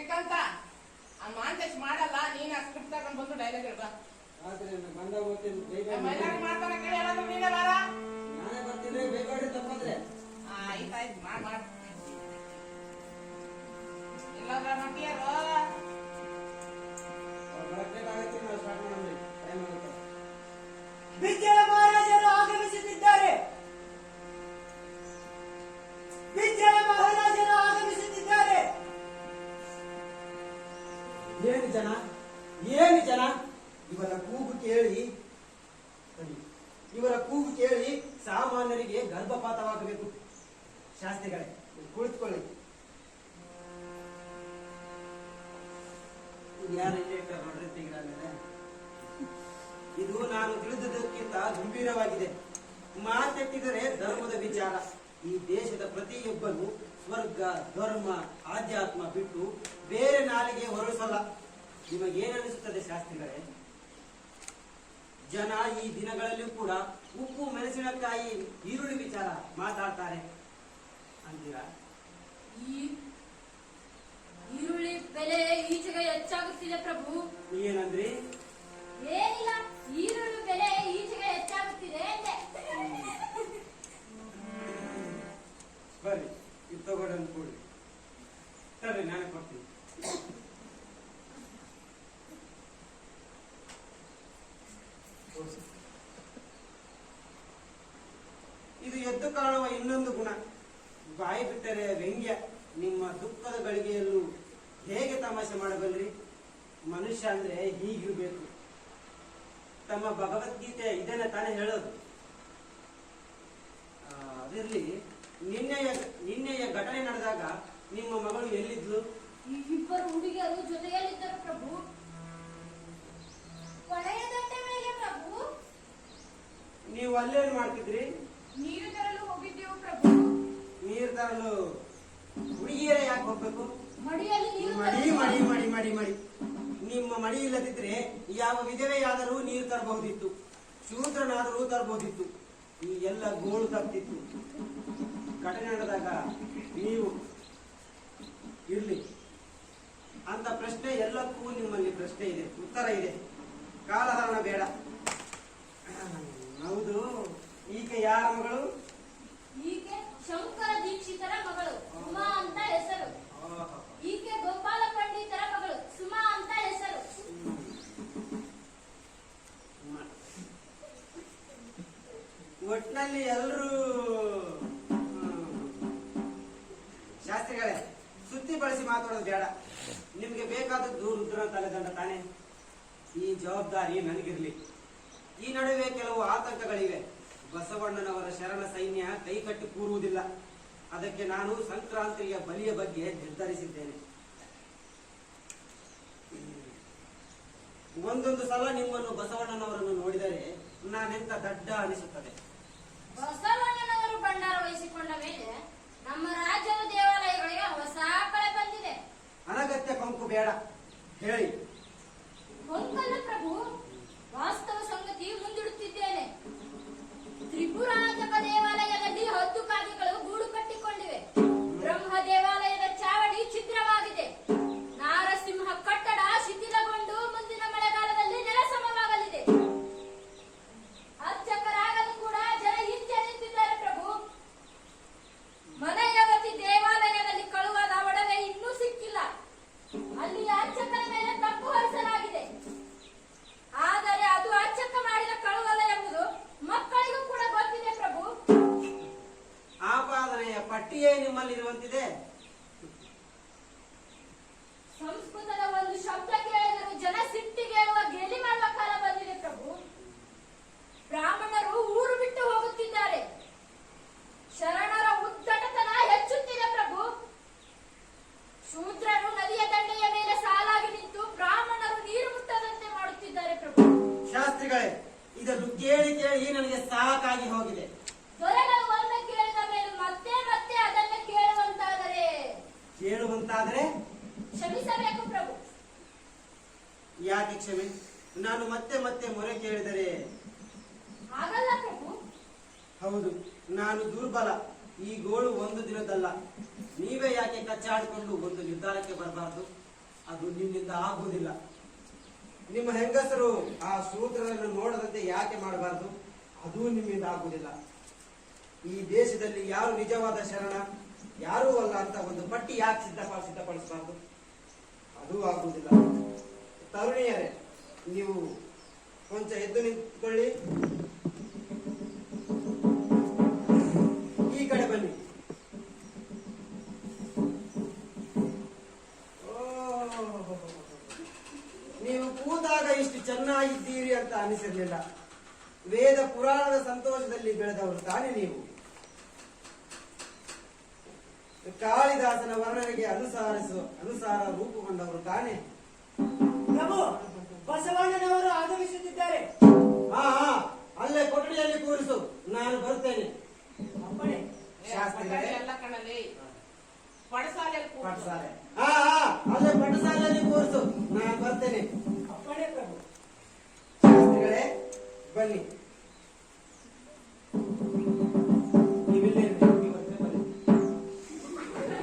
ಶ್ರೀಕಾಂತ ಆ ಮಾಂತೇಶ್ ಮಾಡಲ್ಲ, ನೀನ್ ಆ ಸ್ಕ್ರಿಪ್ಟ್ ತಗೊಂಡ್ ಬಂದು ಡೈಲಾಗ್ ಹೇಳ್ಬಾ. ಮೈಲಾರಿ ಮಾಡ್ತಾನೆ ಕೇಳಿ ಎಲ್ಲಾದ್ರೂ ನೀನೇ ಬಾರ. ನಾನೇ ಬರ್ತೀನಿ, ಬೇಕಾದ್ರೆ ತಪ್ಪಂದ್ರೆ ಆಯ್ತಾಯ್ತು ಮಾಡ್ ಎಲ್ಲಾದ್ರ ನೋಡ್ತೀಯಾರೋ ಬರಬೇಕಾಗತ್ತೆ. ನಾವು ಸ್ಟಾರ್ಟ್ ಮಾಡೋಣ, ಟೈಮ್ ಆಗುತ್ತೆ. ವಿದ್ಯಾ ಮಹಾರಾಜರು ಆಗಮಿಸುತ್ತಿದ್ದಾರೆ. ವಿದ್ಯಾ ಮಹಾರಾಜರು ಆಗಮಿಸುತ್ತಿದ್ದಾರೆ. ಏನು ಜನ ಇವರ ಕೂಗು ಕೇಳಿ ಸಾಮಾನ್ಯರಿಗೆ ಗರ್ಭಪಾತವಾಗಬೇಕು. ಶಾಸ್ತ್ರಿಗಳೇ, ಕುಳಿತುಕೊಳ್ಳಿ. ಯಾರು ನೋಡ್ರಿ ತೆಗಿರಾಮೇಲೆ ಇದು ನಾನು ತಿಳಿದದಕ್ಕಿಂತ ಗಂಭೀರವಾಗಿದೆ. ಮಾತೆತ್ತಿದರೆ ಧರ್ಮದ ವಿಚಾರ. ಈ ದೇಶದ ಪ್ರತಿಯೊಬ್ಬನು ಸ್ವರ್ಗ, ಧರ್ಮ, ಆಧ್ಯಾತ್ಮ ಬಿಟ್ಟು ಬೇರೆ ನಾಲಿಗೆ ಹೊರಳಿಸಲ್ಲ. ನಿಮಗೇನನಿಸುತ್ತದೆ ಶಾಸ್ತ್ರಿಗಳೇ? ಜನ ಈ ದಿನಗಳಲ್ಲೂ ಕೂಡ ಉಪ್ಪು, ಮೆಣಸಿನಕಾಯಿ, ಈರುಳ್ಳಿ ವಿಚಾರ ಮಾತಾಡ್ತಾರೆ ಅಂತೀರಾ? ಈರುಳ್ಳಿ ಬೆಲೆ ಈಚೆಗೆ ಹೆಚ್ಚಾಗುತ್ತಿದೆ ಪ್ರಭು. ಏನಂದ್ರಿ? ಏನಿಲ್ಲ, ಈರುಳ್ಳಿ ಬೆಲೆ ಈಚೆಗೆ ಹೆಚ್ಚಾಗುತ್ತಿದೆ ಅಂದೆ. ಬರ್ರಿ, ಇದು ತಗೊಂಡು ಕೊಡಿ. ಸರಿ, ನಾನೇ ಕೊಡ್ತೀನಿ. ಇದು ಎದ್ದು ಕಾಣುವ ಇನ್ನೊಂದು ಗುಣ. ಬಾಯಿ ಬಿಟ್ಟರೆ ವ್ಯಂಗ್ಯ. ನಿಮ್ಮ ದುಃಖದ ಗಳಿಗೆಯಲ್ಲೂ ಹೇಗೆ ತಮಾಷೆ ಮಾಡಬಲ್ರಿ? ಮನುಷ್ಯ ಅಂದ್ರೆ ಹೀಗಿರ್ಬೇಕು. ತಮ್ಮ ಭಗವದ್ಗೀತೆ ಇದನ್ನ ತಾನೇ ಹೇಳೋದು. ಅದಿರ್ಲಿ, ನಿನ್ನೆಯ ಘಟನೆ ನಡೆದಾಗ ನಿಮ್ಮ ಮಗಳು ಎಲ್ಲಿದ್ಲು? ಇಬ್ಬರು ಹುಡುಗಿಯರು ಜೊತೆಯಲ್ಲಿದ್ದರು ಪ್ರಭು. ಕೊನೆಯ ದಂಡೆ ಮೇಲೆ ಪ್ರಭು. ನೀವು ಅಲ್ಲೇನು ಮಾಡ್ತಿದ್ರಿ? ನೀರು ತರಲು ಹೋಗಿದ್ದೆವು ಪ್ರಭು. ನೀರು ತರಲು ಹುಡುಗಿಯರೇ ಯಾಕೆ ಹೋಗ್ಬೇಕು? ಮಡಿಯಲ್ಲಿ ಮಡಿ. ನಿಮ್ಮ ಮಡಿ ಇಲ್ಲದಿದ್ರೆ ಯಾವ ವಿಧವೆಯಾದರೂ ನೀರು ತರಬಹುದಿತ್ತು, ಶೂದ್ರನಾದರೂ ತರಬಹುದಿತ್ತು. ಈ ಎಲ್ಲ ಗೋಳು ತಪ್ಪಿತ್ತು. ಘಟನೆ ನಡೆದಾಗ ನೀವು ಇರ್ಲಿ ಅಂತ ಪ್ರಶ್ನೆ ಎಲ್ಲಕ್ಕೂ ನಿಮ್ಮಲ್ಲಿ ಪ್ರಶ್ನೆ ಇದೆ, ಉತ್ತರ ಇದೆ. ಕಾಲಹರಣ ಬೇಡ. ಹೌದು, ಈಕೆ ಯಾರ ಮಗಳು? ಈಕೆ ಶಂಕರ ದೀಕ್ಷಿತರ ಮಗಳು, ಉಮಾ ಅಂತ ಹೆಸರು. ಈಕೆ ಗೋಪಾಲ ಪಂಡಿತರ ಮಗಳು, ಸುಮಾ ಅಂತ ಹೆಸರು. ಒಟ್ಟಿನಲ್ಲಿ ಎಲ್ಲರೂ ಶಾಸ್ತ್ರಿಗಳೇ, ಸುತ್ತಿ ಬಳಸಿ ಮಾತಾಡೋದು ಬೇಡ. ನಿಮ್ಗೆ ಬೇಕಾದದ್ದು ರುದ್ರನ ತಲೆದಂಡ ತಾನೆ. ಈ ಜವಾಬ್ದಾರಿ ನನಗಿರ್ಲಿ. ಈ ನಡುವೆ ಕೆಲವು ಆತಂಕಗಳಿವೆ. ಬಸವಣ್ಣನವರ ಶರಣ ಸೈನ್ಯ ಕೈಕಟ್ಟಿ ಕೂರುವುದಿಲ್ಲ. ಅದಕ್ಕೆ ನಾನು ಸಂಕ್ರಾಂತಿಯ ಬಲಿಯ ಬಗ್ಗೆ ನಿರ್ಧರಿಸಿದ್ದೇನೆ. ಒಂದೊಂದು ಸಲ ನಿಮ್ಮನ್ನು ಬಸವಣ್ಣನವರನ್ನು ನೋಡಿದರೆ ನಾನೆಂತ ದಡ್ಡ ಅನಿಸುತ್ತದೆ. ಬಸವಣ್ಣನವರು ಭಂಡಾರ ವಹಿಸಿಕೊಂಡ ಮೇಲೆ ನಮ್ಮ ರಾಜ್ಯದ ದೇವಾಲಯಗಳಿಗೆ ಹೊಸ ಕಳೆ ಬಂದಿದೆ. ಅನಗತ್ಯ ಕೊಂಕು ಬೇಡ, ಹೇಳಿ. ಕೊಂಕಲ್ಲ ಪ್ರಭು, ವಾಸ್ತವ ಸಂಗತಿ ಮುಂದಿಡುತ್ತಿದ್ದೇನೆ. ತ್ರಿಪುರಾಂತಕ ದೇವಾಲಯದಲ್ಲಿ 10 ಕಾಗೆಗಳು ಗೂಡು ಕಟ್ಟಿಕೊಂಡಿವೆ. ಬ್ರಹ್ಮ ದೇವಾಲಯದ ಚಾವಡಿ ಛಿದ್ರವಾಗಿದೆ. ನಾರಸಿಂಹ ಕಟ್ಟಡ ಶಿಥಿಲಗೊಂಡು ಮುಂದಿನ ಮಳೆಗಾಲದಲ್ಲಿ ನೆಲಸಮವಾಗಲಿದೆ. ಅರ್ಚಕರಾಗಲು ಕೂಡ ಜನ ಹಿಂದೆ ನಿಂತಿದ್ದಾರೆ ಪ್ರಭು. ಮನೆಯವತಿ ದೇವಾಲಯದಲ್ಲಿ ಕಳುವಾದ ಒಡವೆ ಇನ್ನೂ ಸಿಕ್ಕಿಲ್ಲ. ಅಲ್ಲಿ ಅರ್ಚಕರ ಮೇಲೆ ತಪ್ಪು ಹೊರಿಸಲಾಗಿದೆ. ಆದರೆ ಅದು ಅರ್ಚಕ ಮಾಡಿದ ಕಳುವಲ್ಲ ಎಂಬುದು ಮಕ್ಕಳಿಗೂ ಕೂಡ ಗೊತ್ತಿದೆ ಪ್ರಭು. ಆಪಾದನೆಯ ಪಟ್ಟಿಯೇ ನಿಮ್ಮಲ್ಲಿರುವಂತಿದೆ. ಸಂಸ್ಕೃತದ ಒಂದು ಶಬ್ದ ಕೇಳಿದರೂ ಜನ ಸಿಟ್ಟಿಗೇಳುವ ಗೇಲಿ ಮಾಡುವ ಕಾಲ ಬಂದಿದೆ ಪ್ರಭು. ಬ್ರಾಹ್ಮಣರು ಊರು ಬಿಟ್ಟು ಹೋಗುತ್ತಿದ್ದಾರೆ. ಶರಣರ ಉದ್ದಟತನ ಹೆಚ್ಚುತ್ತಿದೆ ಪ್ರಭು. ಶೂದ್ರರು ನದಿಯ ದಂಡೆಯ ಮೇಲೆ ಸಾಲಾಗಿ ನಿಂತು ಬ್ರಾಹ್ಮಣರು ನೀರು ಮುಟ್ಟದಂತೆ ಮಾಡುತ್ತಿದ್ದಾರೆ ಪ್ರಭು. ಶಾಸ್ತ್ರಿಗಳೇ, ಇದನ್ನು ಕೇಳಿ ಕೇಳಿ ನನಗೆ ಸಾಕಾಗಿ ಹೋಗಿದೆ. ದೊರೆಗಳು ಒಂದ ಕೇಳಿದ ಮೇಲೆ ಮತ್ತೆ ಮತ್ತೆ ಅದನ್ನ ಕೇಳುವಂತಾದರೆ ಕ್ಷಮಿಸಬೇಕು ಪ್ರಭು. ಯಾಕೆ ಕ್ಷಮೆ? ನಾನು ಮತ್ತೆ ಮತ್ತೆ ಮೊರೆ ಕೇಳಿದರೆ ಆಗಲ್ಲ ಪ್ರಭು. ಹೌದು, ನಾನು ದುರ್ಬಲ. ಈ ಗೋಳು ಒಂದು ದಿನದಲ್ಲ. ನೀವೇ ಯಾಕೆ ಕಚ್ಚಾಡಿಕೊಂಡು ಒಂದು ನಿರ್ಧಾರಕ್ಕೆ ಬರಬಾರದು? ಅದು ನಿಮ್ಮಿಂದ ಆಗುವುದಿಲ್ಲ. ನಿಮ್ಮ ಹೆಂಗಸರು ಆ ಶೂದ್ರರನ್ನು ನೋಡದಂತೆ ಯಾಕೆ ಮಾಡಬಾರದು? ಅದು ನಿಮ್ಮಿಂದ ಆಗುವುದಿಲ್ಲ. ಈ ದೇಶದಲ್ಲಿ ಯಾರು ನಿಜವಾದ ಶರಣ, ಯಾರೂ ಅಲ್ಲ ಅಂತ ಒಂದು ಪಟ್ಟಿ ಯಾಕೆ ಸಿದ್ಧಪಡಿಸಬಾರದು? ಅದು ಆಗುವುದಿಲ್ಲ. ತರುಣಿಯರೇ, ನೀವು ಕೊಂಚ ಎದ್ದು ನಿಂತುಕೊಳ್ಳಿ. ಈ ಕಡೆ ಬನ್ನಿ. ನೀವು ಕೂತಾಗ ಇಷ್ಟು ಚೆನ್ನಾಗಿದ್ದೀರಿ ಅಂತ ಅನಿಸಿರ್ಲಿಲ್ಲ. ವೇದ ಪುರಾಣದ ಸಂತೋಷದಲ್ಲಿ ಬೆಳೆದವರು ತಾನೇ ನೀವು. ಕಾಳಿದಾಸನ ವರ್ಣನೆಗೆ ಅನುಸಾರ ರೂಪುಗೊಂಡವರು ತಾನೇ. ಪ್ರಭು, ಬಸವಣ್ಣನವರು ಆಗಮಿಸುತ್ತಿದ್ದಾರೆ. ಹಾ, ಅಲ್ಲೇ ಕೊಠಡಿಯಲ್ಲಿ ಕೂರಿಸು, ನಾನು ಬರ್ತೇನೆ. ಅಪ್ಪಣೆ. ಶಾಸ್ತ್ರಿಗಳೇ, ಎಲ್ಲ ಕಣಲಿ ಪಡಸಾಲೆಯಲ್ಲಿ ಕೂತ್ಕೊ. ಪಟಸಾಲೆ. ಅಲ್ಲೇ ಪಟಸಾಲೆಯಲ್ಲಿ ಕೂರಿಸು, ನಾನು ಬರ್ತೇನೆ. ಅಪ್ಪಣೆ ಪ್ರಭು. ಶಾಸ್ತ್ರಿಗಳೇ, ಬನ್ನಿ.